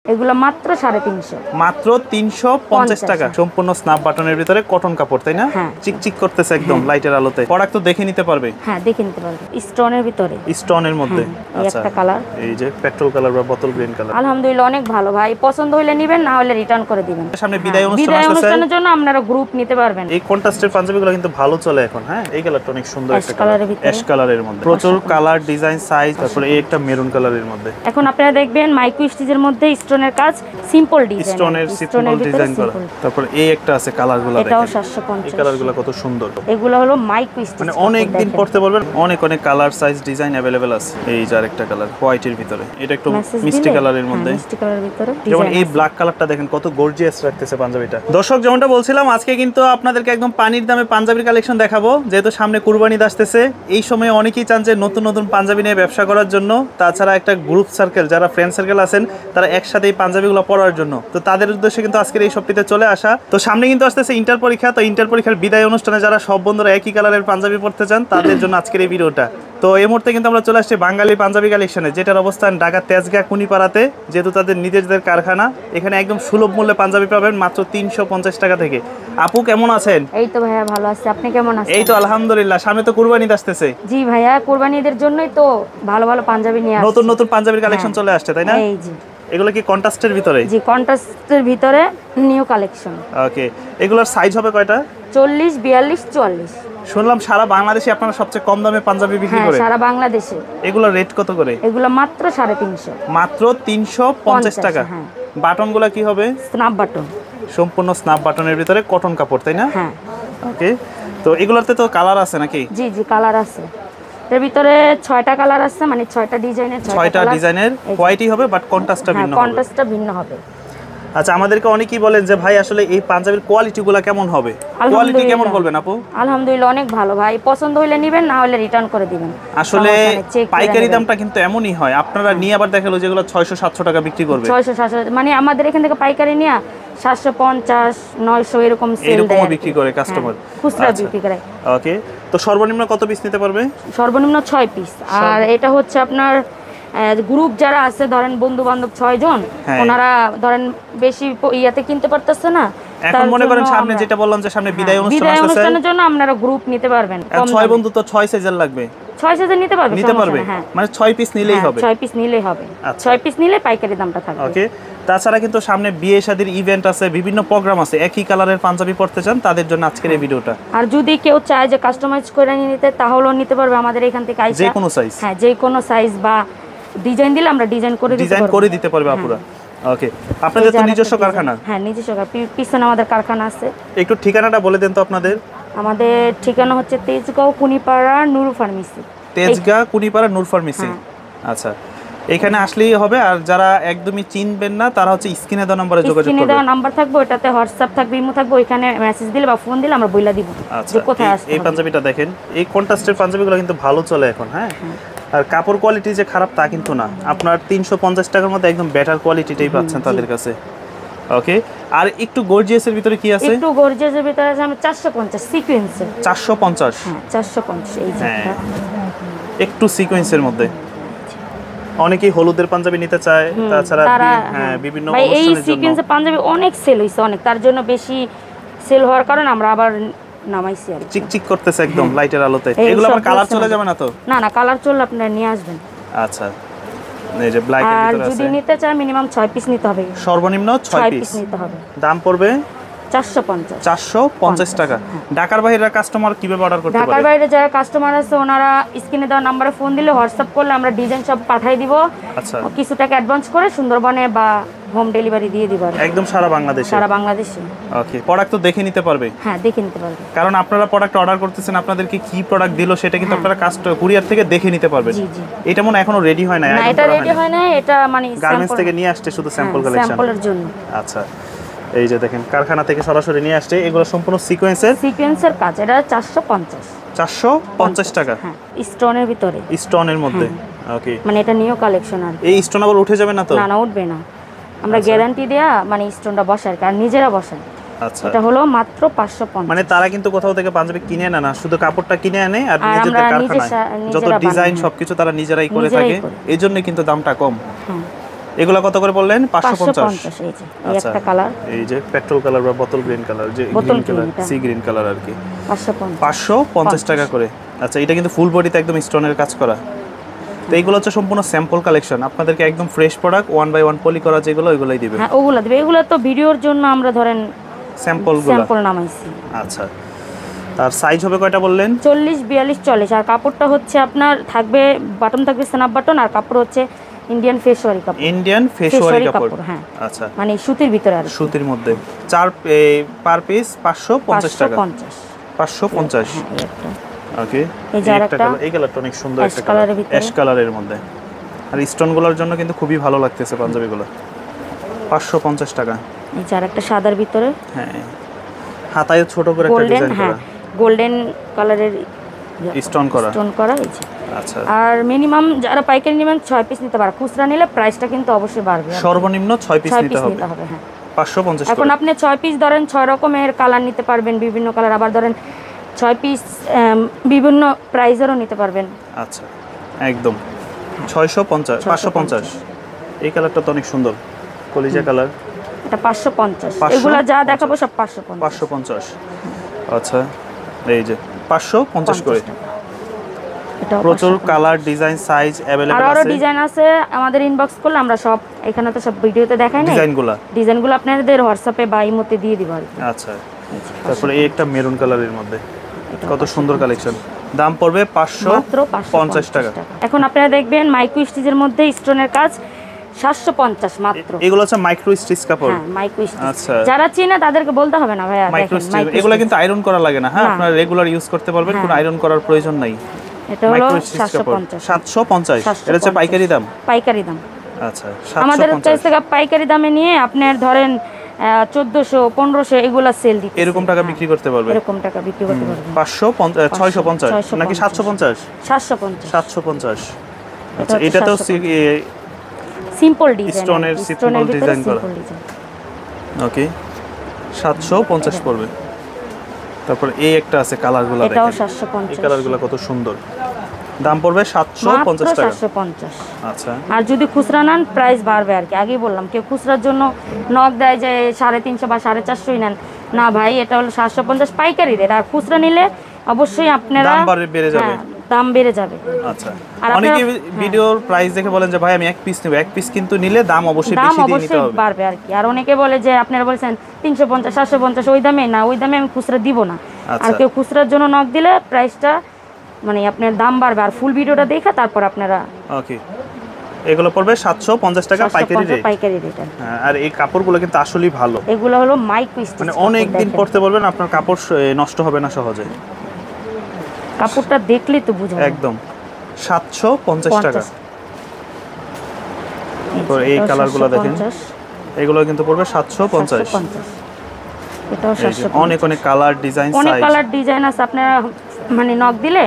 এগুলো মাত্র 350 মাত্র 350 টাকা সম্পূর্ণ স্ন্যাপ বাটনের ভিতরে কটন কাপড় তাই না চিকচিক করতেছে একদম লাইটের আলোতে প্রোডাক্ট তো দেখে নিতে পারবে হ্যাঁ দেখে নিতে পারবে স্টোনের ভিতরে স্টোনের মধ্যে আচ্ছা একটা কালার এই যে পেট্রোল কালার বা বোতল গ্রিন কালার আলহামদুলিল্লাহ অনেক ভালো ভাই পছন্দ হলে নেবেন না হলে রিটার্ন করে দিবেন সামনে বিদায় অনুষ্ঠানের জন্য আপনারা গ্রুপ নিতে পারবেন এই কন্ট্রাস্টের পাঞ্জাবিগুলো কিন্তু ভালো চলে এখন হ্যাঁ এই কালারটা অনেক সুন্দর একটা কালার অ্যাশ কালারের মধ্যে প্রচুর কালার ডিজাইন সাইজ তারপরে এই একটা মেরুন কালারের মধ্যে এখন আপনারা দেখবেন মাইক্রো স্টিচের মধ্যে স্টোনের কাজ সিম্পল ডিজাইন স্টোনের ডিজাইন করা তারপর এই একটা আছে কালারগুলো দেখেন এটাও 750 এই কালারগুলো কত সুন্দর এগুলো হলো মাইক্রো স্টিচ মানে অনেক দিন পরতে পারবেন অনেক অনেক কালার সাইজ ডিজাইন अवेलेबल আছে এই যে আরেকটা কালার হোয়াইটের ভিতরে এটা একটু মিষ্টি কালারের মধ্যে মিষ্টি কালারের ভিতরে যেমন এই ব্ল্যাক কালারটা দেখেন কত গর্জিয়াস লাগতেছে পাঞ্জাবিটা দর্শক যেমনটা বলছিলাম আজকে কিন্তু আপনাদেরকে একদম পানির দামে পাঞ্জাবির কালেকশন দেখাবো যেহেতু সামনে কুরবানি আসতেছে এই সময়ে অনেকেই চান যে নতুন নতুন পাঞ্জাবি নিয়ে ব্যবসা করার জন্য তাছাড়া একটা গ্রুপ সার্কেল যারা ফ্রেন্ড সার্কেল আছেন তারা একসাথে এই পাঞ্জাবিগুলো পরার জন্য তো তাদের উদ্দেশ্যে কিন্তু আজকের এই শপটিতে চলে আসা তো সামনে কিন্তু আসতেছে ইন্টার পরীক্ষা তো ইন্টার পরীক্ষার বিদায় অনুষ্ঠানে যারা সব বন্ধুরা একই কালারের পাঞ্জাবি পরতে চান তাদের জন্য আজকের এই ভিডিওটা তো এই মুহূর্তে কিন্তু আমরা চলে আসছি বাঙালি পাঞ্জাবি কালেকশনে যেটার অবস্থান ঢাকা তেজগাঁ কুনিপাড়াতে যেহেতু তাদের নিজেদের কারখানা এখানে একদম সুলভ মূল্যে পাঞ্জাবি পাবেন মাত্র 350 টাকা থেকে আপু কেমন আছেন এই তো ভাইয়া ভালো আছি আপনি কেমন আছেন এই তো আলহামদুলিল্লাহ সামনে তো কুরবানি আসতেছে জি ভাইয়া কুরবানি ঈদের জন্যই তো ভালো ভালো পাঞ্জাবি নিয়ে আসছি নতুন নতুন পাঞ্জাবির কালেকশন চলে আসছে তাই না এই জি এগুলো কি কন্ট্রাস্টের ভিতরে জি কন্ট্রাস্টের ভিতরে নিউ কালেকশন ওকে এগুলোর সাইজ হবে কয়টা 40 42 44 শুনলাম সারা বাংলাদেশে আপনারা সবচেয়ে কম দামে পাঞ্জাবি বিক্রি করেন সারা বাংলাদেশে এগুলোর রেট কত করে এগুলো মাত্র 350 মাত্র 350 টাকা বাটনগুলো কি হবে স্ন্যাপ বাটন সম্পূর্ণ স্ন্যাপ বাটনের ভিতরে কটন কাপড় তাই না হ্যাঁ ওকে তো এগুলোতে তো কালার আছে নাকি জি জি কালার আছে এর ভিতরে 6টা কালার আছে মানে 6টা ডিজাইনের 6টা ডিজাইনের হোয়াইটই হবে বাট কন্ট্রাস্টটা ভিন্ন হবে কন্ট্রাস্টটা ভিন্ন হবে আচ্ছা আমাদেরকে অনেকেই বলেন যে ভাই আসলে এই পাঞ্জাবির কোয়ালিটিগুলো কেমন হবে কোয়ালিটি কেমন বলবেন আপু আলহামদুলিল্লাহ অনেক ভালো ভাই পছন্দ হলে নেবেন না হলে রিটার্ন করে দিবেন আসলে পাইকারি দামটা কিন্তু এমনই হয় আপনারা নিয়ে আবার দেখালো যেগুলো 600 700 টাকা বিক্রি করবে 600 700 মানে আমাদের এখান থেকে পাইকারি নিয়ে 750 900 এরকম সেল দেয় এরকম বিক্রি করে কাস্টমার খুচরা বিক্রি করে ওকে তো সর্বনিম্ন কত পিস নিতে পারবে সর্বনিম্ন 6 পিস আর এটা হচ্ছে আপনার গ্রুপ যারা আছে ধরেন বন্ধু বান্ধব 6 জন ওনারা ধরেন বেশি ইয়াতে কিনতে পারতেছে না এখন মনে করেন সামনে যেটা বললাম যে সামনে বিদায় অনুষ্ঠান আছে অনুষ্ঠানের জন্য আপনারা গ্রুপ নিতে পারবেন 6 বন্ধু তো 6 সাইজের লাগবে 6 সাইজের নিতে পারবে মানে 6 পিস নিলেই হবে 6 পিস নিলেই হবে 6 পিস নিলে পাইকারি দামটা থাকবে ওকে তাছাড়া কিন্তু সামনে বিয়ে শাদীর ইভেন্ট আছে বিভিন্ন প্রোগ্রাম আছে একই কালারের পাঞ্জাবি পরতে চান তাদের জন্য আজকের এই ভিডিওটা আর যদি কেউ চায় যে কাস্টমাইজ করে নিতে তাহলেও নিতে পারবে আমাদের এখান থেকে আইসা যে কোনো সাইজ যে কোনো সাইজ বা ডিজাইন দিলে আমরা ডিজাইন করে দিতে পারবে আপুরা ওকে আপনাদের তো নিজস্ব কারখানা নিজস্ব পিছনে আমাদের কারখানা আছে একটু ঠিকানাটা বলে দেন তো আপনাদের আমাদের ঠিকানা হচ্ছে তেজগাঁও কুনিপাড়া নূর ফার্মেসি তেজগাঁ কুনিপাড়া নূর ফার্মেসি আচ্ছা এখানে আসলেই হবে আর যারা একদমই চিনবেন না তারা হচ্ছে স্ক্রিনে দেওয়া নম্বরে যোগাযোগ করবেন স্ক্রিনে দেওয়া নাম্বার থাকবে ওটাতে হোয়াটসঅ্যাপ থাকবে ইমো থাকবে ওখানে মেসেজ দিলে বা ফোন দিলে আমরা বইলা দিব যে কোথায় আসতে এই পাঞ্জাবিটা দেখেন এই কন্ট্রাস্টের পাঞ্জাবিগুলো কিন্তু ভালো চলে এখন হ্যাঁ আর কাপড় কোয়ালিটি যে খারাপ তা কিন্তু না আপনার 350 টাকার মধ্যে একদম বেটার কোয়ালিটিটাই পাচ্ছেন তাদের কাছে ওকে আর একটু গর্জিয়াসের ভিতরে কি আছে একটু গর্জিয়াসের ভিতরে আছে আমি 450 সিকোয়েন্সে 450 হ্যাঁ 450 এই যে একটু সিকোয়েন্সের মধ্যে অনেকেই হলুদের পাঞ্জাবি নিতে চায় তাছাড়া বিভিন্ন অনুষ্ঠানের জন্য এই সিকোয়েন্সের পাঞ্জাবি অনেক সেল হইছে অনেক তার জন্য বেশি সেল হওয়ার কারণে আমরা আবার নামাইছি আর চিকচিক করতেছে একদম লাইটের আলোতে এগুলো আবার কালার চলে যাবে না তো না কালার চললে আপনারা নিয়ে আসবেন আচ্ছা এই যে ব্ল্যাক এর ভিতরে আছে আর যদি নিতে চান মিনিমাম 6 পিস নিতে হবে সর্বনিম্ন 6 পিস নিতে হবে দাম পড়বে 450 টাকা ঢাকার বাইরের কাস্টমার কিভাবে অর্ডার করতে পারে ঢাকার বাইরে যারা কাস্টমার আছে ওনারা স্ক্রিনে দেওয়া নম্বরে ফোন দিলে হোয়াটসঅ্যাপ করলে আমরা ডিজাইন সব পাঠিয়ে দিব আচ্ছা কিছু টাকা অ্যাডভান্স করে সুন্দরবনে বা হোম ডেলিভারি দিয়ে দিব একদম সারা বাংলাদেশে ওকে প্রোডাক্ট তো দেখে নিতে পারবে দেখে নিতে পারবে কারণ আপনারা প্রোডাক্ট অর্ডার করতেছেন আপনাদেরকে কি প্রোডাক্ট দিলো সেটা কিন্তু আপনারা কুরিয়ার থেকে দেখে নিতে পারবেন এটা মনে এখনো রেডি হয় না এটা রেডি হয় না এটা মানে গার্মেন্টস থেকে নিয়ে আসছে শুধু স্যাম্পল কালেকশন স্যাম্পলের জন্য আচ্ছা এই যে দেখেন কারখানা থেকে সরাসরি নিয়ে আসছে এগুলো সম্পূর্ণ সিকোয়েন্সের কাজ এটা 450 টাকা স্টোনের ভিতরে স্টোনের মধ্যে ওকে মানে এটা নিউ কালেকশন আর এই স্টোন আবার উঠে যাবে না তো না উঠবে না আমরা গ্যারান্টি দেয়া মানে স্টোনটা বসার আর নিজেরা বসাই আচ্ছা এটা হলো মাত্র 550 মানে তারা কিন্তু কোথাও থেকে পাঞ্জাবি কিনে না না শুধু কাপড়টা কিনে আনে আর নিজেদের কারখানায় যত ডিজাইন সবকিছু তারা নিজেরাই করে থাকে এইজন্য কিন্তু দামটা কম এগুলা কত করে বললেন? 550। 550 এই যে এই একটা কালার, এই যে পেট্রোল কালার বা বোতল গ্রিন কালার, যে green colour, sea green colour আর কি, 550 টাকা করে। আচ্ছা, এটা কিন্তু ফুল বডিতে একদম স্টোনের কাজ করা। তো এইগুলো হচ্ছে সম্পূর্ণ স্যাম্পল কালেকশন, আপনাদেরকে একদম ফ্রেশ প্রোডাক্ট 1 বাই 1 পলি করা যেগুলো ওইগুলাই দিবে। হ্যাঁ ওগুলো দিবে, এগুলো তো ভিডিওর জন্য আমরা ধরেন স্যাম্পল নামাইছি। আচ্ছা, আর সাইজ হবে কয়টা বললেন? 40, 42, 40। আর কাপড়টা হচ্ছে আপনার থাকবে, বাটন থাকবে স্ন্যাপ বাটন, আর কাপড় হচ্ছে ইন্ডিয়ান ফেশওয়ারি কাপড়। ইন্ডিয়ান ফেশওয়ারি কাপড়, হ্যাঁ। আচ্ছা, মানে সুতির ভিতরে আর সুতির মধ্যে। 4 পার পিস 550 টাকা। 550। ওকে, এই যে আরেকটা, এই কালারটা অনেক সুন্দর একটা কালার, অ্যাশ কালারের মধ্যে। আর স্টোনগুলোর জন্য কিন্তু খুবই ভালো লাগতেছে পাঞ্জাবিগুলো। 550 টাকা। এই যে আরেকটা সাদার ভিতরে, হ্যাঁ, হাতায় ছোট করে একটা ডিজাইন করা, গোল্ডেন কালারের স্টোন করা এই যে। আচ্ছা, আর মিনিমাম যারা পাইকারি নেবেন 6 পিস নিতে পারে, খুচরা নিলে প্রাইসটা কিন্তু অবশ্যই বাড়বে। সর্বনিম্ন 6 পিস নিতে হবে, হ্যাঁ। 550 এখন আপনি 6 পিস ধরেন 6 রকমের কালার নিতে পারবেন, বিভিন্ন কালার, আবার ধরেন 6 পিস বিভিন্ন প্রাইজেরও নিতে পারবেন। আচ্ছা, একদম 650, 550। এই কালারটা তো অনেক সুন্দর, কলিজা কালার, এটা 550। এগুলো যা দেখাবো সব 550। 550। আচ্ছা, এই যে 550 করে। এটা প্রচুর কালার, ডিজাইন, সাইজ अवेलेबल আছে। আরো ডিজাইন আছে, আমাদের ইনবক্স করলে আমরা সব, এখানে তো সব ভিডিওতে দেখাই না ডিজাইনগুলো আপনাদের হোয়াটসঅ্যাপে বা ইমোতে দিয়ে দিব আর কি। আচ্ছা, তারপরে এই একটা মেরুন কালারের মধ্যে কত সুন্দর কালেকশন, দাম পড়বে 550 টাকা। এখন আপনারা দেখবেন মাইক্রো স্টিচের মধ্যে স্টোনের কাজ 750 মাত্র। এগুলো হচ্ছে মাইক্রো স্টিচ কাপড়। হ্যাঁ, মাইক্রো স্টিচ। আচ্ছা, যারা চিনে তাদেরকে বলতে হবে না ভাইয়া, মাইক্রো স্টিচ এগুলো কিন্তু আয়রন করা লাগে না। হ্যাঁ, আপনারা রেগুলার ইউজ করতে পারবেন, কোনো আয়রন করার প্রয়োজন নাই। এটা হলো 750। 750 এটা হচ্ছে পাইকারি দাম। আচ্ছা, আমাদের কাছ থেকে পাইকারি দামে নিয়ে আপনার ধরেন 1400, 1500 এগুলা সেল দিতে, এরকম টাকা বিক্রি করতে পারবে। 550, 650 নাকি 750? 750। আচ্ছা, এটা তো সিম্পল ডিজাইন, স্টোনের সিম্পল ডিজাইন করা। ওকে, 750 পড়বে। তারপর এই একটা আছে, কালারগুলো দেখেন, এটাও 750। এই কালারগুলো কত সুন্দর, দাম পড়বে 750 টাকা। 750। আচ্ছা, আর যদি খুচরা নেন প্রাইস বাড়বে আর কি। আগেই বললাম, কেউ খুচরার জন্য নক দেয় যে 350 বা 450 নেন, না ভাই, এটা হলো 750 পাইকারি রেট। আর খুচরা নিলে অবশ্যই আপনারা দাম বেড়ে যাবে। আচ্ছা, অনেকে ভিডিওর প্রাইস দেখে বলেন যে ভাই আমি এক পিস নেব, এক পিস কিন্তু নিলে দাম অবশ্যই বেশি দিয়ে নিতে হবে, বাড়বে আর কি। আর অনেকে বলে যে আপনারা বলেছেন 350, 750, ওই দামে না, ওই দামে আমি খুচরা দিব না। আর কেউ খুচরার জন্য নক দিলে প্রাইসটা মানে আপনার দাম বাড়বে। আর ফুল ভিডিওটা দেখে তারপর আপনারা, ওকে, এগুলো পড়বে 750 টাকা পাইকারি রেট। হ্যাঁ, আর এই কাপড়গুলো কিন্তু আসলেই ভালো। এগুলো হলো মাইক্রো স্টিচ, মানে অনেক দিন পরতে পারবেন, আপনার কাপড় নষ্ট হবে না সহজে। কাপড়টা দেখলেই তো বুঝা যায়। একদম 750 টাকা। তো এই কালারগুলো দেখেন, এগুলো কিন্তু পড়বে 750। এটাও 750। অনেক কালার, ডিজাইন, সাইজ, অনেক কালার ডিজাইন আছে। আপনারা মানে নক দিলে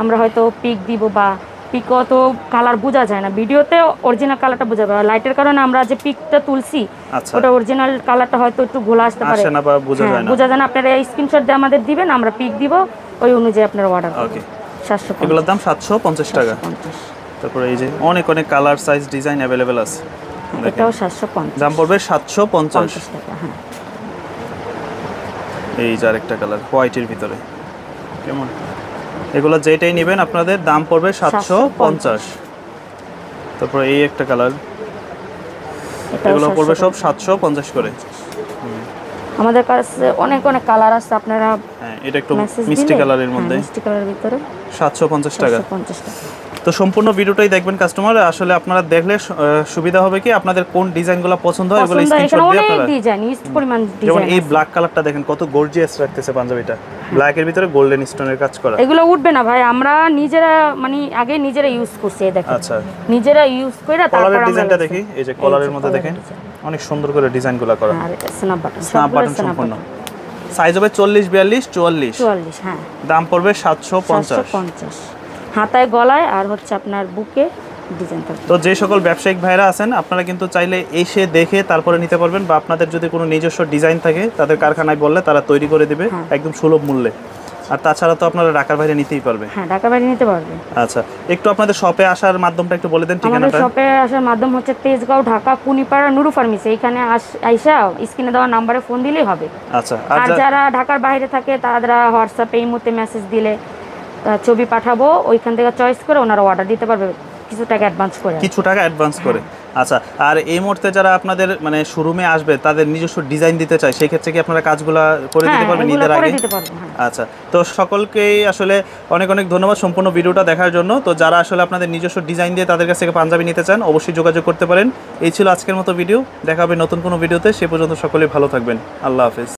আমরা হয়তো পিক দিব, বা পিকও তো কালার বোঝা যায় না ভিডিওতে, অরিজিনাল কালারটা বোঝা যায়। লাইটের কারণে আমরা যে পিকটা তুলছি ওটা অরিজিনাল কালারটা হয়তো একটু ঘোলা আসতে পারে, আসে না বা বোঝা যায় না। আপনারা এই স্ক্রিনশট দিয়ে আমাদের দিবেন, আমরা পিক দিব, ওই অনুযায়ী আপনারা অর্ডার করবেন। ওকে, 750। এগুলোর দাম 750 টাকা। তারপর এই যে অনেক কালার, সাইজ, ডিজাইন अवेलेबल আছে। এটাও 750, দাম পড়বে 750 টাকা। হ্যাঁ, এই যে আরেকটা কালার হোয়াইটের ভিতরে, কেমন, এগুলো যেটাই নেবেন আপনাদের দাম পড়বে 750। তারপর এই একটা কালার, এগুলো পড়বে সব 750 করে। আমাদের কাছে অনেক কালার আছে, আপনারা হ্যাঁ, এটা একটু মিষ্টি কালারের মধ্যে, মিষ্টি কালারের ভিতরে 750 টাকা। 750 টাকা। তো সম্পূর্ণ ভিডিওটাই দেখবেন কাস্টমার, আসলে আপনারা দেখলে সুবিধা হবে কি, আপনাদের কোন ডিজাইনগুলো পছন্দ হয় এগুলো স্ক্রিনশট দিয়ে আপনারা, ডিজাইন ইস পরিমাণ ডিজাইন, যেমন এই ব্ল্যাক কালারটা দেখেন কত গর্জিয়াস লাগতেছে পাঞ্জাবিটা, ব্ল্যাক এর ভিতরে গোল্ডেন স্টোনের কাজ করা। এগুলো উঠবে না ভাই, আমরা নিজেরা মানে আগে নিজেরা ইউজ করছি, দেখেন। আচ্ছা, নিজেরা ইউজ করে তারপর কলারের ডিজাইনটা দেখি, এই যে কলারের মধ্যে দেখেন অনেক সুন্দর করে ডিজাইনগুলো করা। আর এটা স্ন্যাপ বাটন সম্পূর্ণ। সাইজ হবে 40, 42, 44। হ্যাঁ, দাম পড়বে 750। হাতায়, গলায় আর হচ্ছে আপনার বুকে ডিজাইন থাকবে। তো যে সকল ব্যবসায়িক ভাইরা আছেন আপনারা কিন্তু চাইলে এসে দেখে তারপরে নিতে পারবেন, বা আপনাদের যদি কোনো নিজস্ব ডিজাইন থাকে তাদের কারখানায় বললে তারা তৈরি করে দিবে একদম সুলভ মূল্যে। আর তাছাড়া তো আপনারা ঢাকার বাইরে নিতেই পারবে। হ্যাঁ, ঢাকার বাইরে নিতে পারবে। আচ্ছা, একটু আপনাদের শপে আসার মাধ্যমটা একটু বলে দেন, আমাদের ঠিকানাটা। শপে আসার মাধ্যম হচ্ছে তেজগাঁও, ঢাকা, কুনিপাড়া, নুরু ফার্মেসি। এখানে আইসা স্ক্রিনে দেওয়া নাম্বারে ফোন দিলেই হবে। আচ্ছা, আর যারা ঢাকার বাইরে থাকে তারা হোয়াটসঅ্যাপে এই মুহূর্তে মেসেজ দিলে ছবি পাঠাবো, ওইখান থেকে চয়েস করে ওনারা অর্ডার দিতে পারবে কিছু টাকা অ্যাডভান্স করে। আচ্ছা, আর এই মুহূর্তে যারা আপনাদের মানে শোরুমে আসবে তাদের নিজস্ব ডিজাইন দিতে চায়, সেই ক্ষেত্রে কি আপনারা কাজগুলো করে দিতে পারবেন ঈদের আগে? আচ্ছা, তো সকলকেই আসলে অনেক অনেক ধন্যবাদ সম্পূর্ণ ভিডিওটা দেখার জন্য। তো যারা আসলে আপনাদের নিজস্ব ডিজাইন দিয়ে তাদের কাছ থেকে পাঞ্জাবি নিতে চান অবশ্যই যোগাযোগ করতে পারেন। এই ছিল আজকের মতো ভিডিও, দেখা হবে নতুন কোনো ভিডিওতে। সে পর্যন্ত সকলেই ভালো থাকবেন। আল্লাহ হাফেজ।